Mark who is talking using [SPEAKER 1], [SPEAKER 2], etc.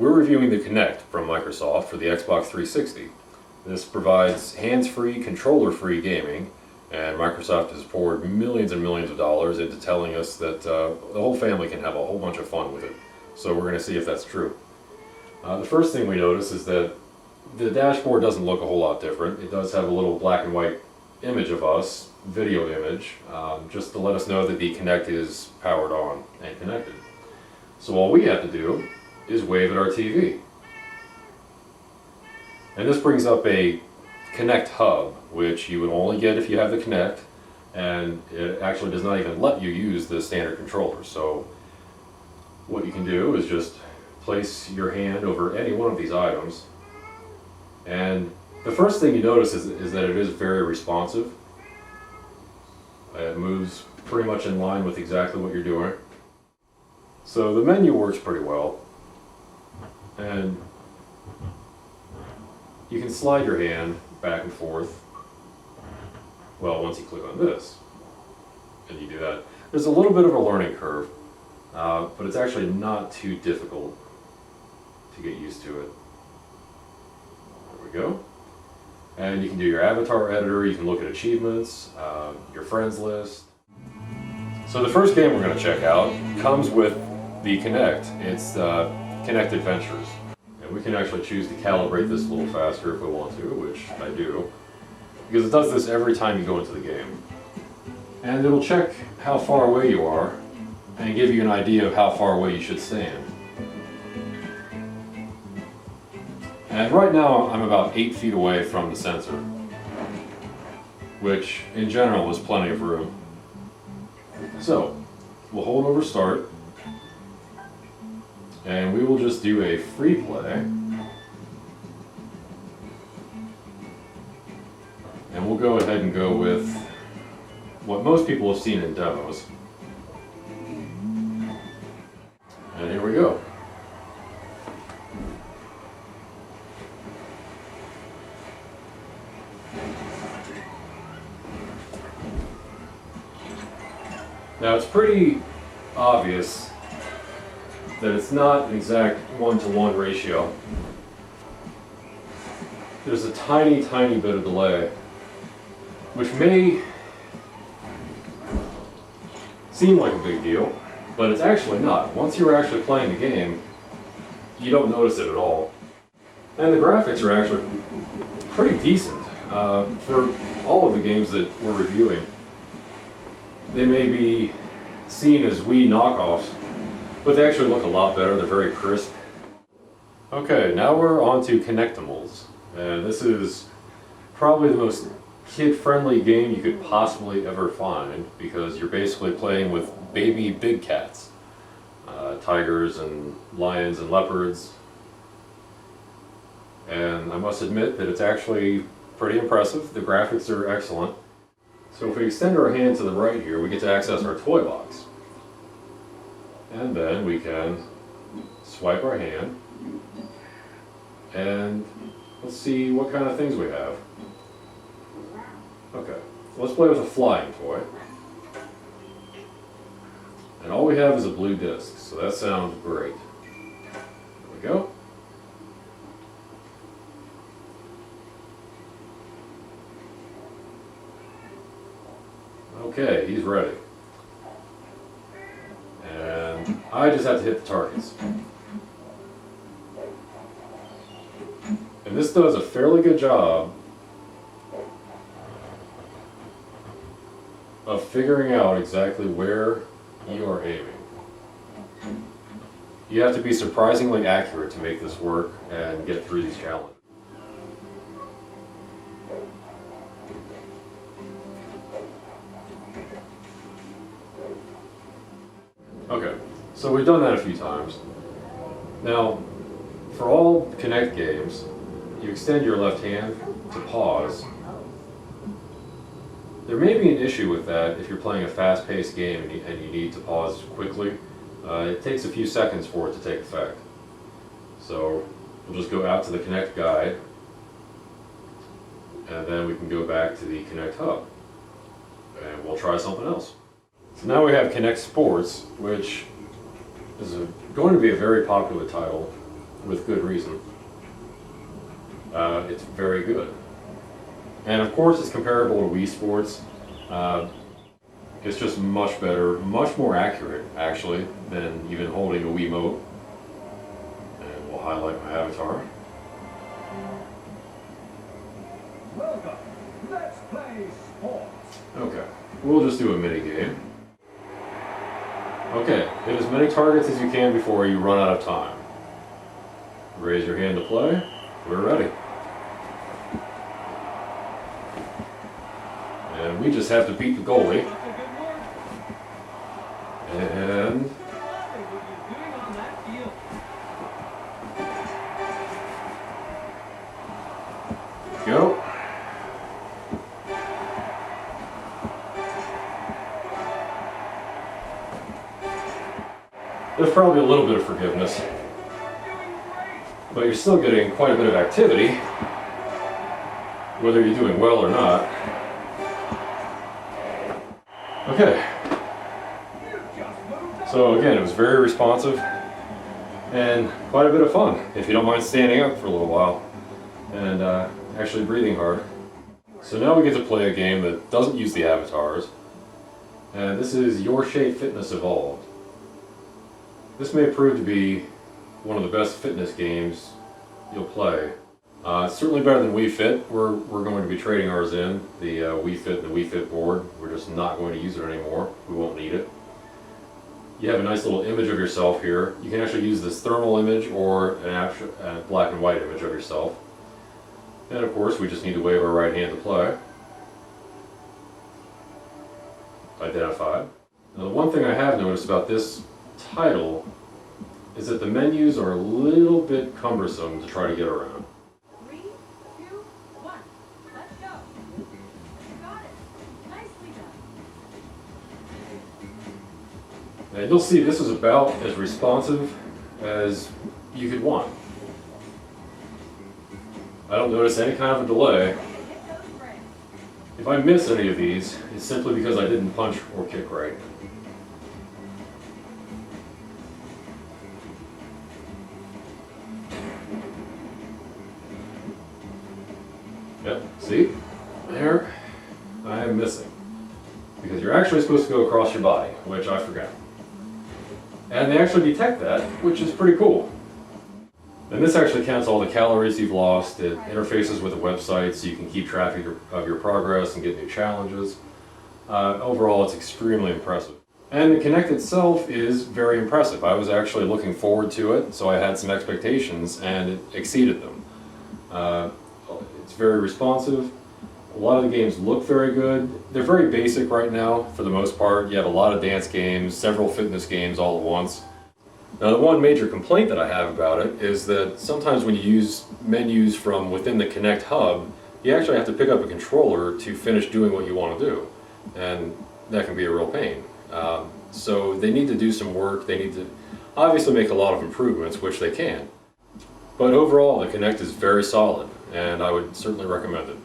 [SPEAKER 1] We're reviewing the Kinect from Microsoft for the Xbox 360. This provides hands-free, controller-free gaming, and Microsoft has poured millions and millions of dollars into telling us that the whole family can have a whole bunch of fun with it. So we're going to see if that's true. The first thing we notice is that the dashboard doesn't look a whole lot different. It does have a little black and white image of us, video image, just to let us know that the Kinect is powered on and connected. So all we have to do is wave at our TV. And this brings up a Kinect Hub, which you would only get if you have the Kinect, and it actually does not even let you use the standard controller. So what you can do is just place your hand over any one of these items, and the first thing you notice is that it is very responsive. It moves pretty much in line with exactly what you're doing. So the menu works pretty well, and you can slide your hand back and forth. Well, once you click on this, and you do that, there's a little bit of a learning curve, but it's actually not too difficult to get used to it. There we go. And you can do your avatar editor, you can look at achievements, your friends list. So the first game we're going to check out comes with the Kinect. It's Kinect Adventures. And we can actually choose to calibrate this a little faster if we want to, which I do, because it does this every time you go into the game. And it'll check how far away you are and give you an idea of how far away you should stand. And right now I'm about 8 feet away from the sensor, which in general is plenty of room. So we'll hold over start, and we will just do a free play, and we'll go ahead and go with what most people have seen in demos. And here we go. Now it's pretty obvious that it's not an exact 1-to-1 ratio. There's a tiny, tiny bit of delay, which may seem like a big deal, but it's actually not. Once you're actually playing the game, you don't notice it at all. And the graphics are actually pretty decent. For all of the games that we're reviewing, they may be seen as Wii knockoffs, but they actually look a lot better. They're very crisp. Okay, now we're on to Kinectimals, and this is probably the most kid-friendly game you could possibly ever find, because you're basically playing with baby big cats, tigers and lions and leopards, and I must admit that it's actually pretty impressive. The graphics are excellent. So if we extend our hand to the right here, we get to access our toy box. And then we can swipe our hand, and let's see what kind of things we have. Okay, let's play with a flying toy. And all we have is a blue disc, so that sounds great. There we go. Okay, he's ready. And I just have to hit the targets. And this does a fairly good job of figuring out exactly where you are aiming. You have to be surprisingly accurate to make this work and get through these challenges. Okay, so we've done that a few times. Now, for all Kinect games, you extend your left hand to pause. There may be an issue with that if you're playing a fast-paced game and you need to pause quickly. It takes a few seconds for it to take effect. So we'll just go out to the Kinect guide, and then we can go back to the Kinect Hub, and we'll try something else. So now we have Kinect Sports, which is going to be a very popular title. with good reason. It's very good. And of course it's comparable to Wii Sports. It's just much better, much more accurate actually than even holding a Wiimote. And we'll highlight my avatar.
[SPEAKER 2] Welcome. Let's play sports.
[SPEAKER 1] Okay, we'll just do a mini game. Okay, hit as many targets as you can before you run out of time. Raise your hand to play. We're ready. And we just have to beat the goalie. And go. There's probably a little bit of forgiveness, but you're still getting quite a bit of activity, whether you're doing well or not. Okay. So again, it was very responsive and quite a bit of fun, if you don't mind standing up for a little while and actually breathing hard. So now we get to play a game that doesn't use the avatars, and this is Your Shape Fitness Evolved. This may prove to be one of the best fitness games you'll play. It's certainly better than Wii Fit. We're going to be trading ours in, the Wii Fit and the Wii Fit board. We're just not going to use it anymore. We won't need it. You have a nice little image of yourself here. You can actually use this thermal image or a black and white image of yourself. And of course, we just need to wave our right hand to play. Identified. Now, the one thing I have noticed about this title is that the menus are a little bit cumbersome to try to get around.
[SPEAKER 3] 3, 2, 1, let's go. You got it. Nicely done.
[SPEAKER 1] And you'll see this is about as responsive as you could want. I don't notice any kind of a delay. If I miss any of these, it's simply because I didn't punch or kick right. Yep, see? There, I am missing. Because you're actually supposed to go across your body, which I forgot. And they actually detect that, which is pretty cool. And this actually counts all the calories you've lost. It interfaces with a website so you can keep track of your progress and get new challenges. Overall, it's extremely impressive. And the Kinect itself is very impressive. I was actually looking forward to it, so I had some expectations, and it exceeded them. It's very responsive. A lot of the games look very good. They're very basic right now, for the most part. You have a lot of dance games, several fitness games all at once. Now, the one major complaint that I have about it is that sometimes when you use menus from within the Kinect Hub, you actually have to pick up a controller to finish doing what you want to do. And that can be a real pain. So they need to do some work. They need to obviously make a lot of improvements, which they can. But overall, the Kinect is very solid, and I would certainly recommend it.